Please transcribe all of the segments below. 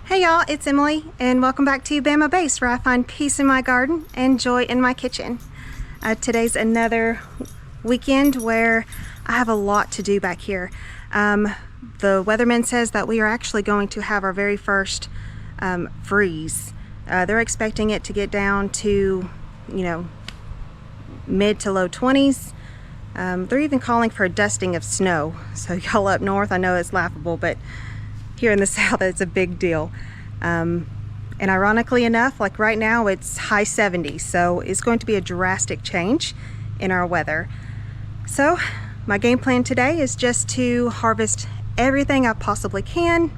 Hey y'all, it's Emily and welcome back to Bama Base, where I find peace in my garden and joy in my kitchen. Today's another weekend where I have a lot to do back here. The weatherman says that we are actually going to have our very first freeze. They're expecting it to get down to, mid to low 20s. They're even calling for a dusting of snow. So y'all up north, I know it's laughable, but here in the south it's a big deal. And ironically enough, like right now it's high 70s, so it's going to be a drastic change in our weather. So my game plan today is just to harvest everything I possibly can,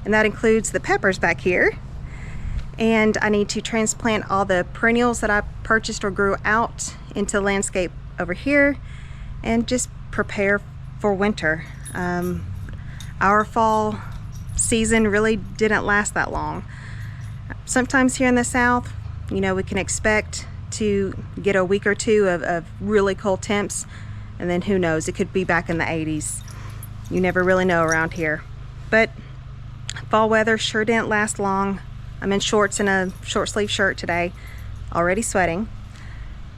and that includes the peppers back here. And I need to transplant all the perennials that I purchased or grew out into landscape over here and just prepare for winter. Our fall season really didn't last that long. Sometimes here in the south, we can expect to get a week or two of really cold temps, and then who knows, it could be back in the 80s. You never really know around here. But fall weather sure didn't last long. I'm in shorts and a short sleeve shirt today, already sweating.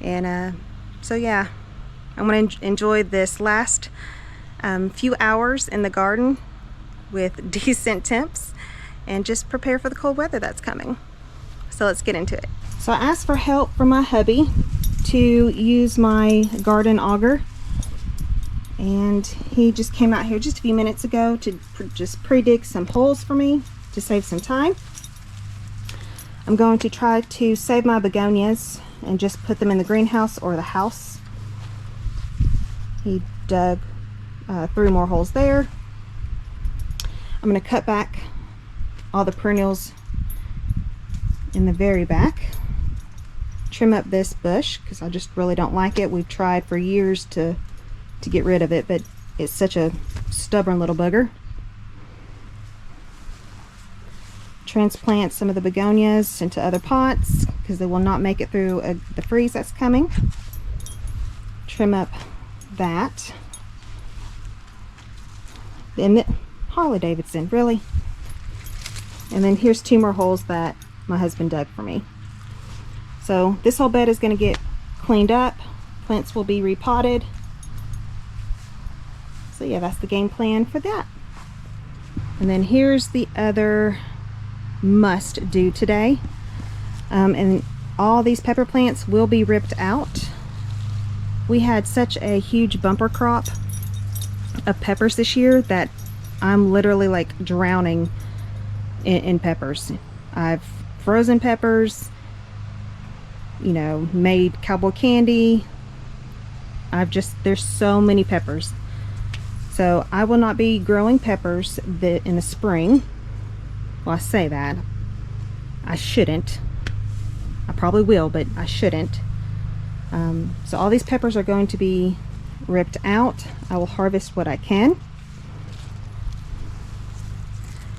And so yeah, I'm gonna enjoy this last few hours in the garden with decent temps and just prepare for the cold weather that's coming. So let's get into it. So I asked for help from my hubby to use my garden auger, and he just came out here just a few minutes ago to just pre-dig some holes for me to save some time. I'm going to try to save my begonias and just put them in the greenhouse or the house. He dug 3 more holes there. I'm going to cut back all the perennials in the very back, trim up this bush because I just really don't like it. We've tried for years to get rid of it, but it's such a stubborn little bugger. Transplant some of the begonias into other pots because they will not make it through the freeze that's coming. Trim up that. Then Harley Davidson, really? And then here's 2 more holes that my husband dug for me. So this whole bed is going to get cleaned up. Plants will be repotted. So yeah, that's the game plan for that. And then here's the other must do today. And all these pepper plants will be ripped out. We had such a huge bumper crop of peppers this year that I'm literally like drowning in peppers. I've frozen peppers, made cowboy candy. There's so many peppers. So I will not be growing peppers in the spring. Well, I say that. I shouldn't. I probably will, but I shouldn't. So all these peppers are going to be ripped out. I will harvest what I can,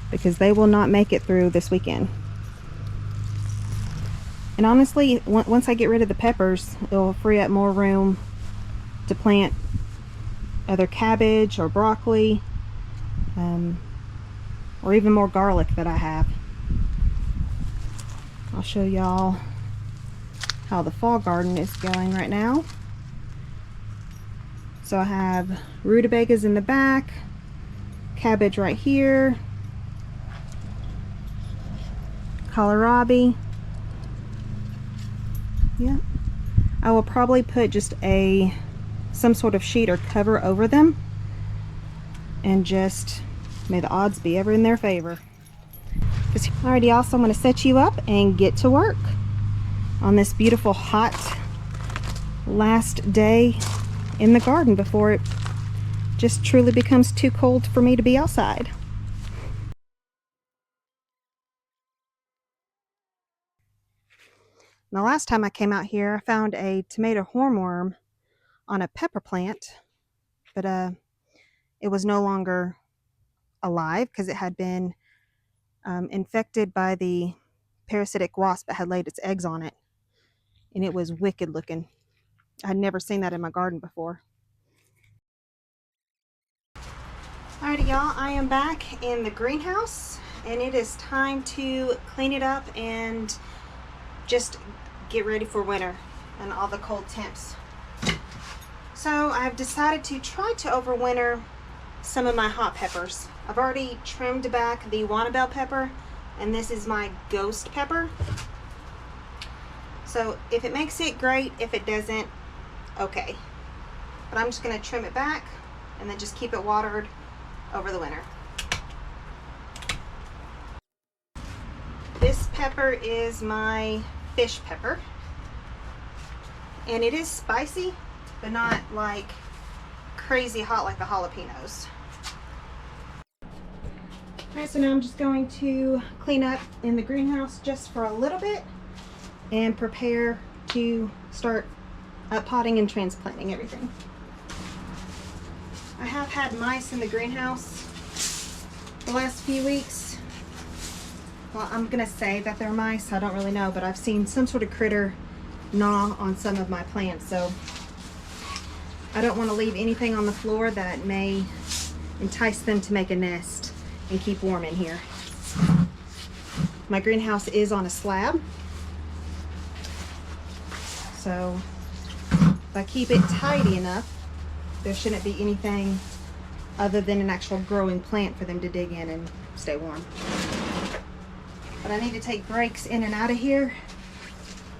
because they will not make it through this weekend. And honestly, once I get rid of the peppers, it will free up more room to plant other cabbage or broccoli, or even more garlic that I have. I'll show y'all how the fall garden is going right now. So I have rutabagas in the back, cabbage right here, kohlrabi. Yeah, I will probably put just some sort of sheet or cover over them, and just may the odds be ever in their favor. Alrighty, y'all, so I'm going to set you up and get to work on this beautiful hot last day in the garden before it just truly becomes too cold for me to be outside. The last time I came out here, I found a tomato hornworm on a pepper plant, but it was no longer alive because it had been infected by the parasitic wasp that had laid its eggs on it, and it was wicked looking. I had never seen that in my garden before. Alrighty, y'all, I am back in the greenhouse and it is time to clean it up and just get ready for winter and all the cold temps. So I've decided to try to overwinter some of my hot peppers. I've already trimmed back the Wanna Bell pepper, and this is my ghost pepper. So if it makes it, great. If it doesn't, okay. But I'm just gonna trim it back and then just keep it watered over the winter. This pepper is my fish pepper, and it is spicy, but not like crazy hot like the jalapenos. Alright, so now I'm just going to clean up in the greenhouse just for a little bit and prepare to start potting and transplanting everything. I have had mice in the greenhouse the last few weeks. Well, I'm gonna say that they're mice, I don't really know, but I've seen some sort of critter gnaw on some of my plants, so I don't want to leave anything on the floor that may entice them to make a nest and keep warm in here. My greenhouse is on a slab, so if I keep it tidy enough, there shouldn't be anything other than an actual growing plant for them to dig in and stay warm. But I need to take breaks in and out of here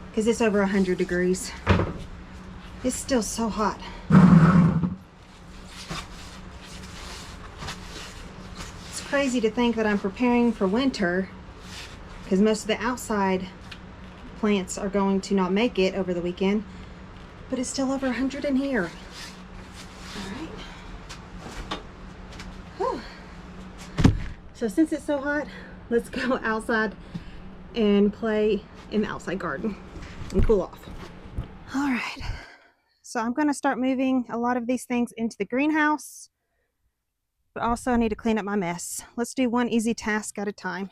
because it's over 100 degrees. It's still so hot. It's crazy to think that I'm preparing for winter because most of the outside plants are going to not make it over the weekend, but it's still over 100 in here. All right. So since it's so hot, let's go outside and play in the outside garden and cool off. All right. So I'm going to start moving a lot of these things into the greenhouse, but also I need to clean up my mess. Let's do one easy task at a time.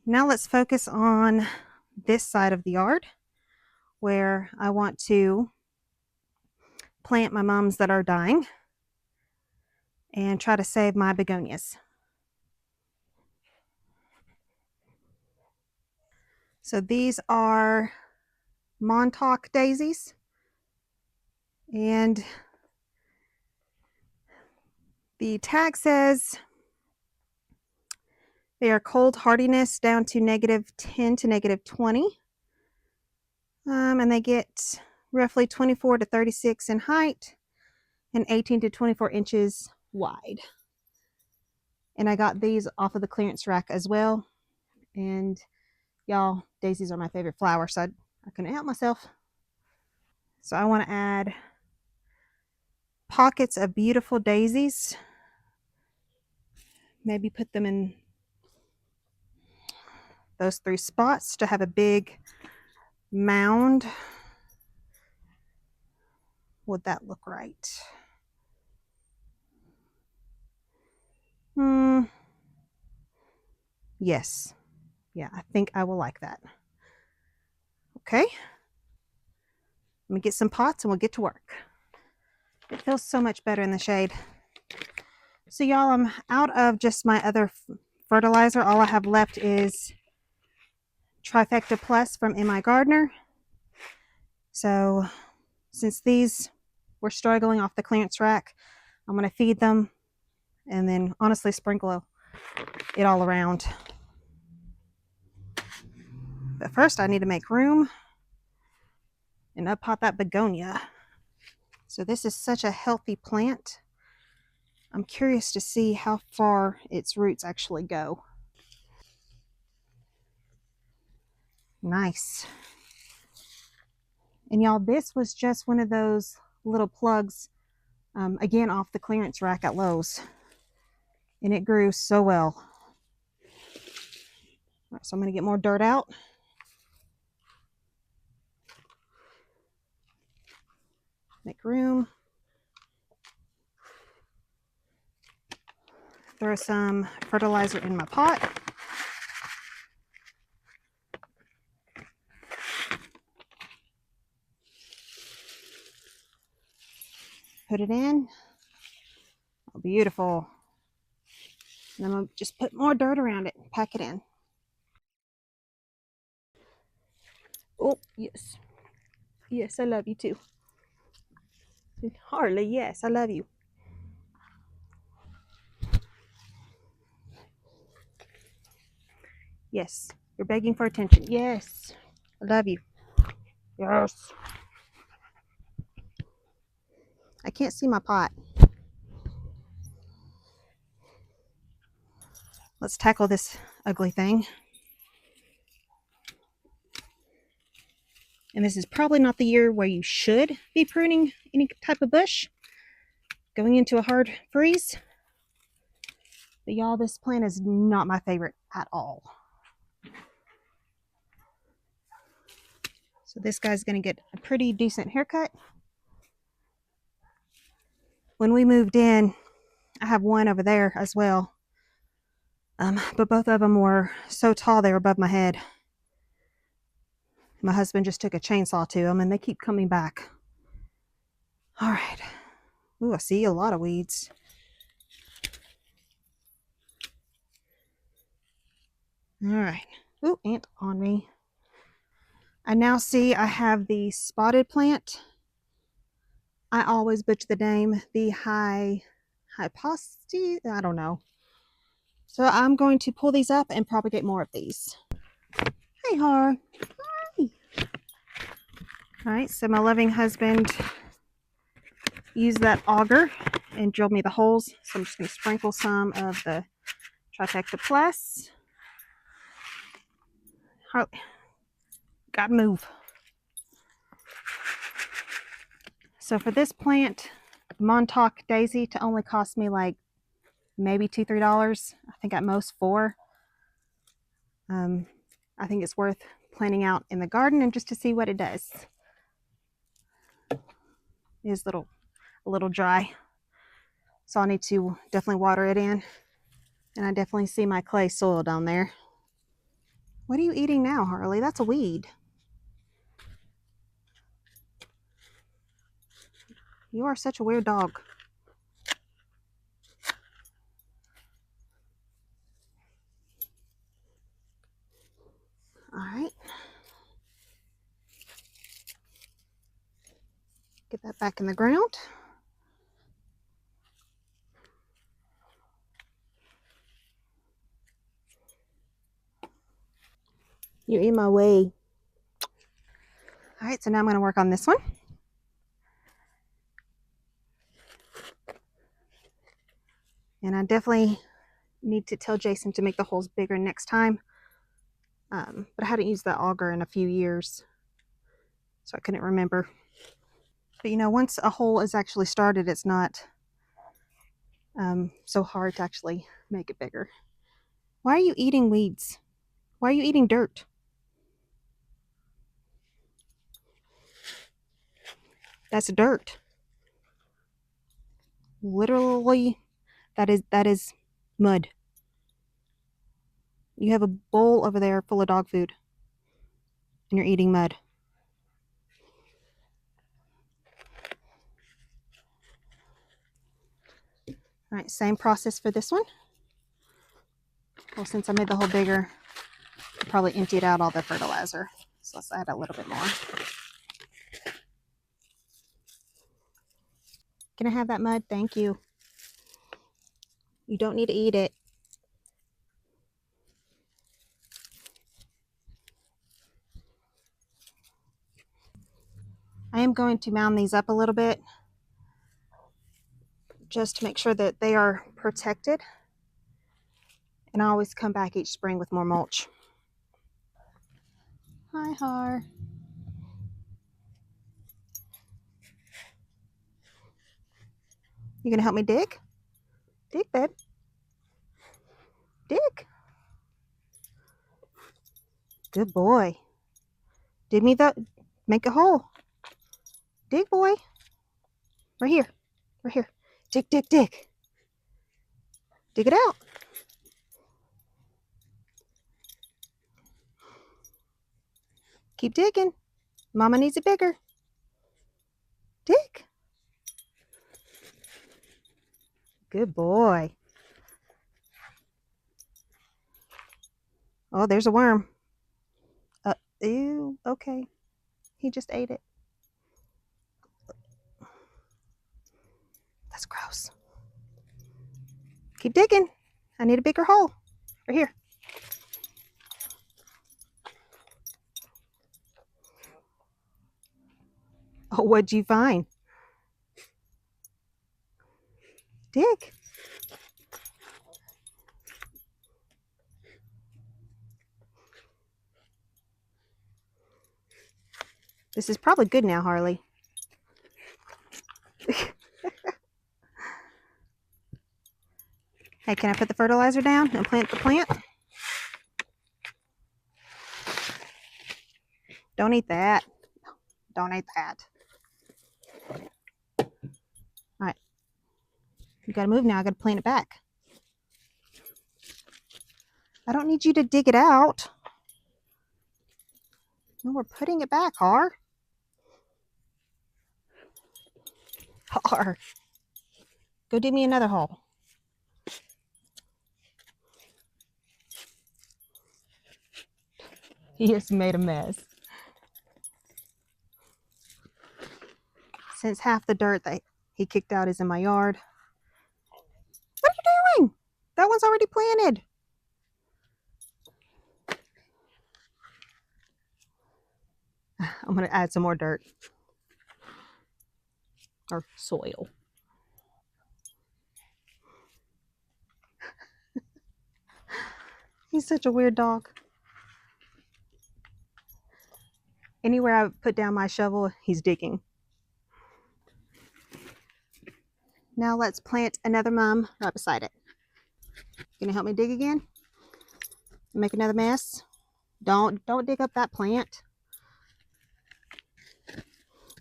Now let's focus on this side of the yard where I want to plant my mums that are dying and try to save my begonias. So these are Montauk daisies, and the tag says they are cold hardiness down to -10 to -20, and they get roughly 24 to 36 in height and 18 to 24 inches wide. And I got these off of the clearance rack as well, and y'all, daisies are my favorite flower, so I couldn't help myself. So I want to add pockets of beautiful daisies. Maybe put them in those 3 spots to have a big mound. Would that look right? Yes. Yeah, I think I will like that. Okay. Let me get some pots and we'll get to work. It feels so much better in the shade. So y'all, I'm out of just my other fertilizer. All I have left is Trifecta Plus from M.I. Gardener. So since these were struggling off the clearance rack, I'm going to feed them and then honestly sprinkle it all around. But first I need to make room and up-pot that begonia. So this is such a healthy plant. I'm curious to see how far its roots actually go. Nice. And y'all, this was just one of those little plugs, again, off the clearance rack at Lowe's. And it grew so well. All right, so I'm going to get more dirt out. Make room. Throw some fertilizer in my pot. Put it in. Oh, beautiful. And I'm going to just put more dirt around it and pack it in. Oh, yes. Yes, I love you too. Harley, yes, I love you. Yes, you're begging for attention. Yes, I love you. Yes. I can't see my pot. Let's tackle this ugly thing. And this is probably not the year where you should be pruning any type of bush going into a hard freeze. But y'all, this plant is not my favorite at all. So this guy's going to get a pretty decent haircut. When we moved in, I have one over there as well. But both of them were so tall they were above my head. My husband just took a chainsaw to them and they keep coming back. All right. Ooh, I see a lot of weeds. All right. Ooh, ant on me. I now see I have the spotted plant. I always butcher the name. The hyposty. I don't know. So I'm going to pull these up and propagate more of these. Hey, Har. Hi. All right. So my loving husband used that auger and drilled me the holes. So I'm just going to sprinkle some of the Trifecta Plus. Gotta move. So for this plant, Montauk Daisy to only cost me like maybe $2-3. I think at most $4. I think it's worth planting out in the garden and just to see what it does. It is a little dry, so I need to definitely water it in. And I definitely see my clay soil down there. What are you eating now, Harley? That's a weed. You are such a weird dog. All right. Get that back in the ground. You're in my way. All right, so now I'm going to work on this one. And I definitely need to tell Jason to make the holes bigger next time. But I hadn't used that auger in a few years, so I couldn't remember. But you know, once a hole is actually started, it's not so hard to actually make it bigger. Why are you eating weeds? Why are you eating dirt? That's dirt. Literally, that is mud. You have a bowl over there full of dog food, and you're eating mud. All right, same process for this one. Well, since I made the hole bigger, I probably emptied out all the fertilizer. So let's add a little bit more. Can I have that mud? Thank you. You don't need to eat it. I am going to mound these up a little bit just to make sure that they are protected. And I always come back each spring with more mulch. Hi, Har. You gonna help me dig? Dig, babe. Dig. Good boy. Dig me the, make a hole. Dig, boy. Right here. Right here. Dig, dig, dig. Dig it out. Keep digging. Mama needs it bigger. Dig. Good boy. Oh, there's a worm. Ew, okay. He just ate it. That's gross. Keep digging. I need a bigger hole. Right here. Oh, what'd you find? Dig. This is probably good now, Harley. Hey, can I put the fertilizer down and plant the plant? Don't eat that. Don't eat that. All right. You gotta move now. I gotta plant it back. I don't need you to dig it out. No, we're putting it back, Har. Har. Go dig me another hole. He has made a mess. Since half the dirt that he kicked out is in my yard. What are you doing? That one's already planted. I'm going to add some more dirt. Or soil. He's such a weird dog. Anywhere I put down my shovel, he's digging. Now let's plant another mum right beside it. Gonna help me dig again? Make another mess? Don't dig up that plant.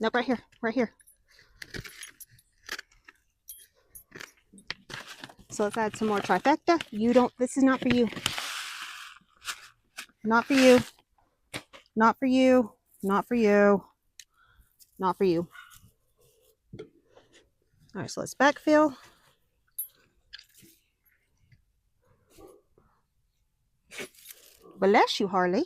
Nope, right here, right here. So let's add some more trifecta. This is not for you. Not for you. Not for you. Not for you. Not for you. All right, so let's backfill. Bless you, Harley.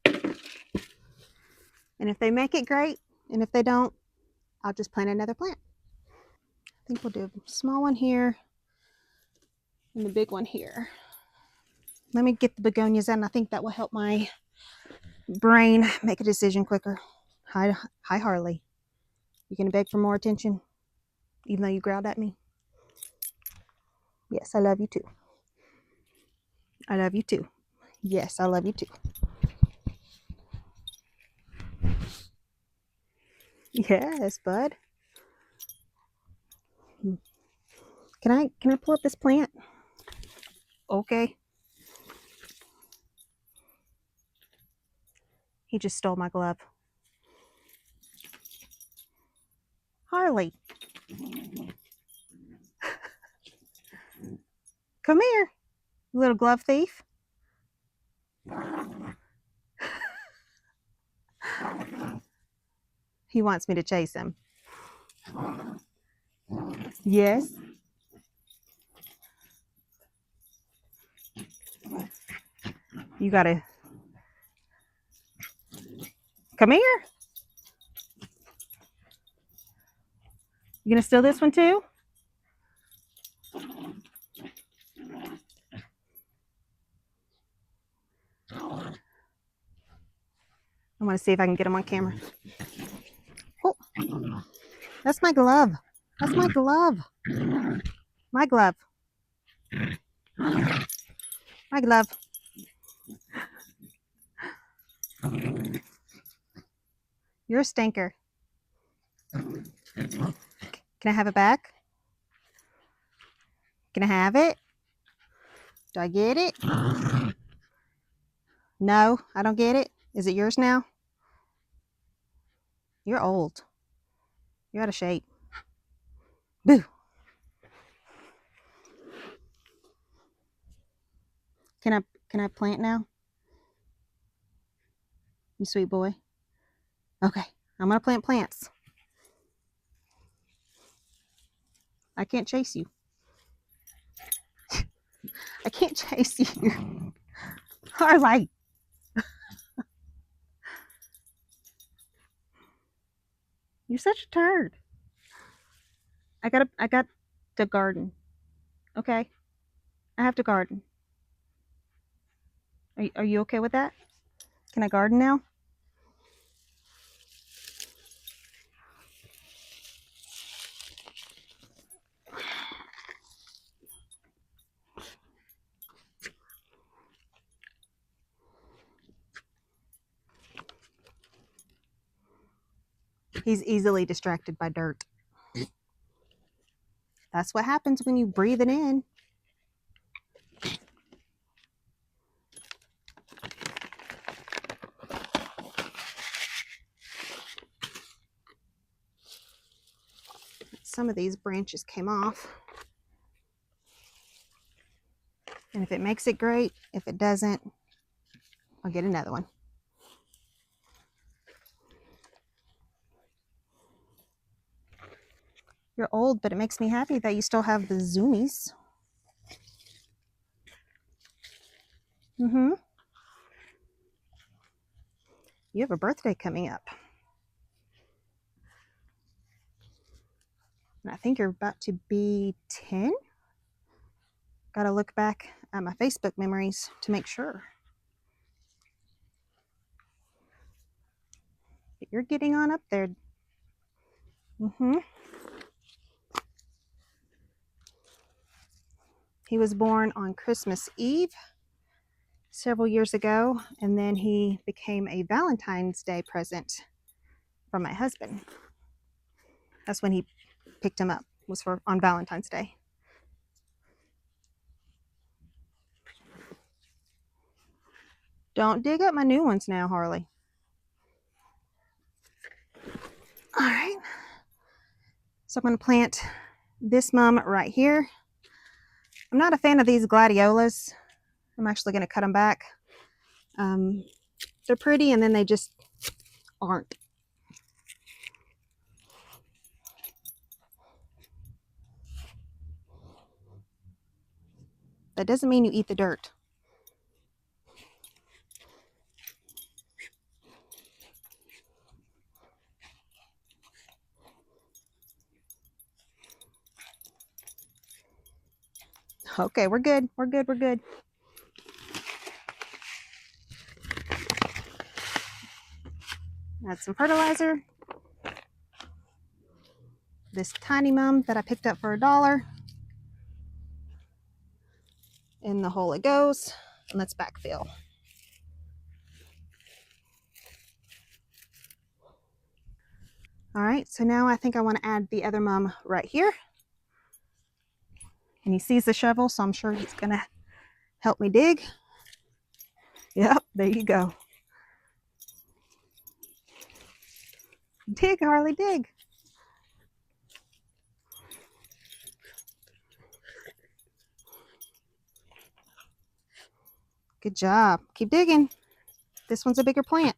And if they make it, great. And if they don't, I'll just plant another plant. I think we'll do a small one here and the big one here. Let me get the begonias in. I think that will help my brain make a decision quicker. Hi, Harley. You gonna beg for more attention, even though you growled at me? Yes, I love you too. I love you too. Yes, I love you too. Yes, bud. Can I pull up this plant? Okay. He just stole my glove. Harley. Come here, you little glove thief. He wants me to chase him. Yes. You gotta come here. You gonna steal this one too? I want to see if I can get him on camera. Oh, that's my glove. That's my glove. My glove. My glove. You're a stinker. Can I have it back? Can I have it? Do I get it? No, I don't get it. Is it yours now? You're old. You're out of shape. Boo. Can I plant now? You sweet boy. Okay, I'm gonna plant plants. I can't chase you. I can't chase you. Harley. You're such a turd. I got to garden. Okay? I have to garden. Are you okay with that? Can I garden now? He's easily distracted by dirt. That's what happens when you breathe it in. Some of these branches came off. And if it makes it, great. If it doesn't, I'll get another one. You're old, but it makes me happy that you still have the zoomies. Mm-hmm. You have a birthday coming up. And I think you're about to be 10. Gotta look back at my Facebook memories to make sure. But you're getting on up there. Mm-hmm. He was born on Christmas Eve several years ago, and then he became a Valentine's Day present from my husband. That's when he picked him up, was for on Valentine's Day. Don't dig up my new ones now, Harley. All right. So I'm going to plant this mum right here. I'm not a fan of these gladiolas. I'm actually going to cut them back. They're pretty, and then they just aren't. That doesn't mean you eat the dirt. Okay, we're good. We're good. We're good. Add some fertilizer. This tiny mum that I picked up for $1. In the hole it goes. And let's backfill. All right, so now I think I want to add the other mum right here. And he sees the shovel, so I'm sure he's going to help me dig. Yep, there you go. Dig, Harley, dig. Good job. Keep digging. This one's a bigger plant.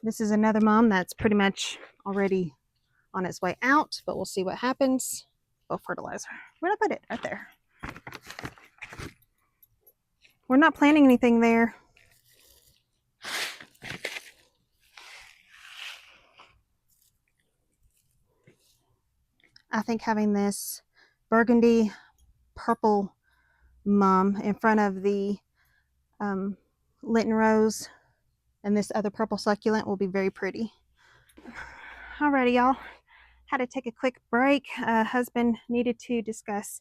This is another mum that's pretty much already on its way out, but we'll see what happens. Oh, fertilizer. Where'd I put it? Right there. We're not planting anything there. I think having this burgundy purple mum in front of the Lenten rose and this other purple succulent will be very pretty. Alrighty, y'all. Had to take a quick break. Husband needed to discuss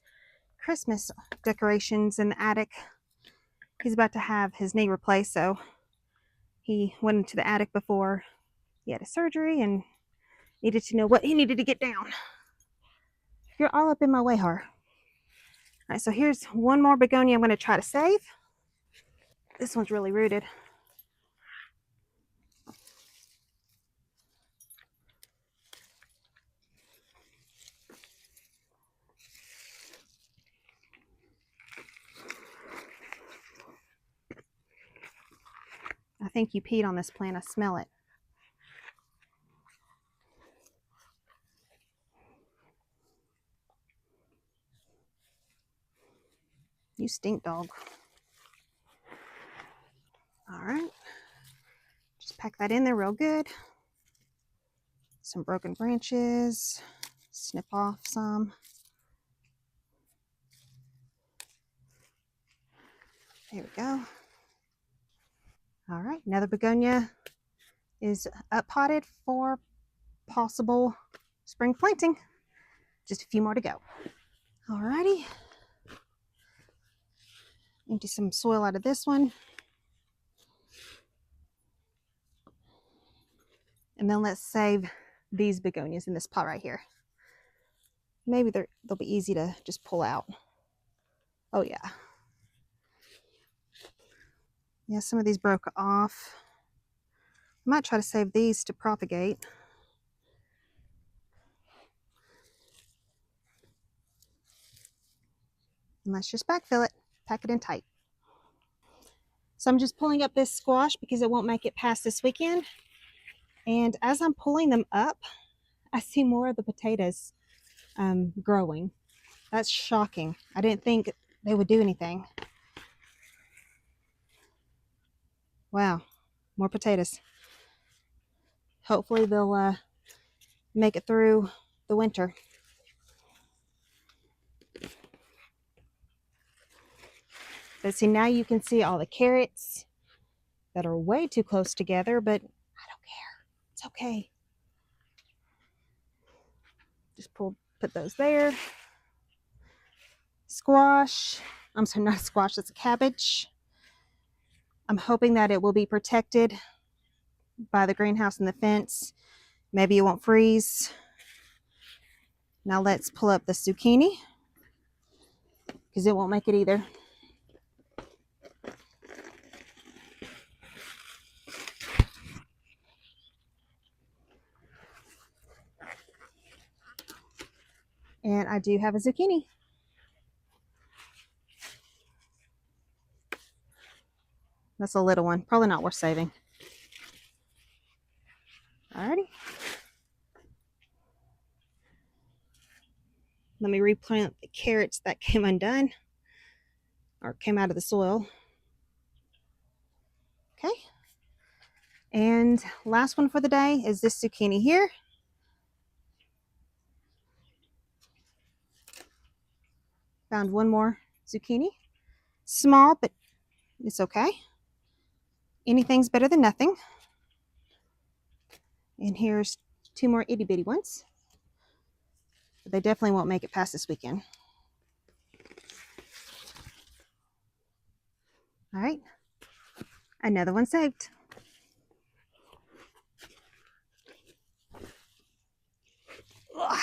Christmas decorations in the attic. He's about to have his knee replaced, so he went into the attic before he had a surgery and needed to know what he needed to get down. You're all up in my way, Har. All right, so here's one more begonia I'm going to try to save. This one's really rooted. I think you peed on this plant. I smell it. You stink, dog. All right. Just pack that in there real good. Some broken branches. Snip off some. There we go. All right, another begonia is up potted for possible spring planting. Just a few more to go. All righty. Empty some soil out of this one. And then let's save these begonias in this pot right here. Maybe they'll be easy to just pull out. Oh yeah. Yeah, some of these broke off. I might try to save these to propagate. And let's just backfill it, pack it in tight. So I'm just pulling up this squash because it won't make it past this weekend. And as I'm pulling them up, I see more of the potatoes growing. That's shocking. I didn't think they would do anything. Wow, more potatoes. Hopefully they'll make it through the winter. But see, now you can see all the carrots that are way too close together, but I don't care. It's okay. Just put those there. Squash. I'm sorry, not a squash, it's a cabbage. I'm hoping that it will be protected by the greenhouse and the fence. Maybe it won't freeze. Now let's pull up the zucchini because it won't make it either. And I do have a zucchini. That's a little one, probably not worth saving. Alrighty. Let me replant the carrots that came undone or came out of the soil. Okay. And last one for the day is this zucchini here. Found one more zucchini. Small, but it's okay. Anything's better than nothing. And here's two more itty bitty ones. But they definitely won't make it past this weekend. All right. Another one saved. Ugh.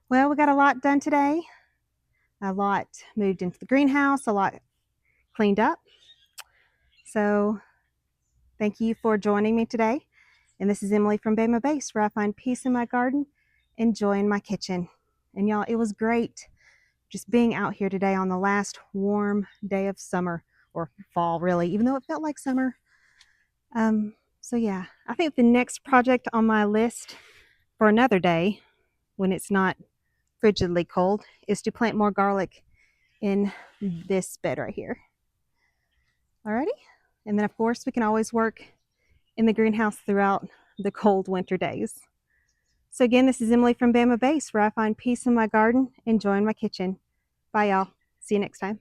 Well, we got a lot done today. A lot moved into the greenhouse, a lot cleaned up. So thank you for joining me today. And this is Emily from Bama Base, where I find peace in my garden and joy in my kitchen. And y'all, it was great just being out here today on the last warm day of summer, or fall really, even though it felt like summer. So yeah, I think the next project on my list for another day, when it's not frigidly cold, is to plant more garlic in this bed right here. Alrighty, and then of course we can always work in the greenhouse throughout the cold winter days. So again, this is Emily from Bama Base, where I find peace in my garden and joy in my kitchen. Bye y'all. See you next time.